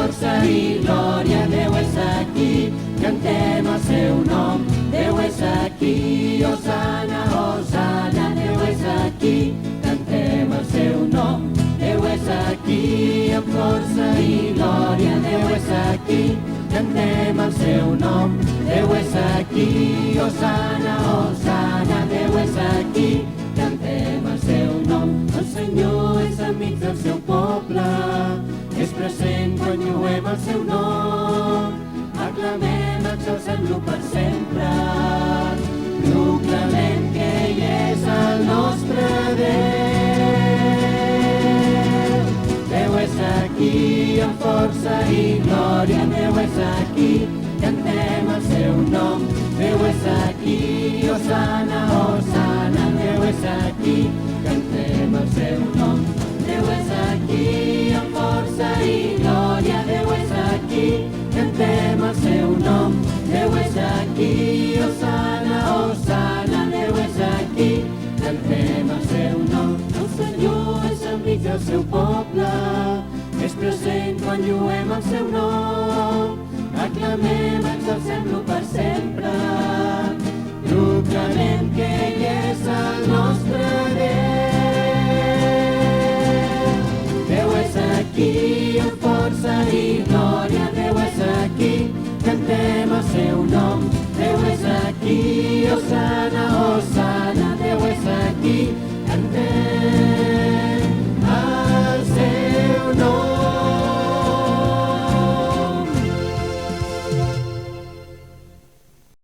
força i glòria. Déu és aquí, cantem el seu nom. Déu és aquí, Hosana, Hosana. Déu és aquí, cantem el seu nom. Déu és aquí, amb força i glòria. Déu és aquí, cantem el seu nom. Déu és aquí, Hosana, Hosana. Déu és aquí, cantem el seu nom. El Senyor és amic del seu poble, és present quan lluem el seu nom. Aclamem, exalcem-lo per sempre, proclamem que ell és el nostre Déu. Déu és aquí, amb força i glòria. Déu és aquí, cantem el seu nom. Déu és aquí, Hosana, Hosana. Déu és aquí, cantem el seu nom. Déu és aquí, amb força i glòria. Déu és aquí, cantem el seu nom. Déu és aquí, Hosana, Hosana. Déu és aquí, cantem el seu nom. El Senyor és amic del seu poble, és present quan lluem el seu nom. Aclamem, exalcem-lo per sempre, proclamem que ell és el nostre Déu. Déu és aquí,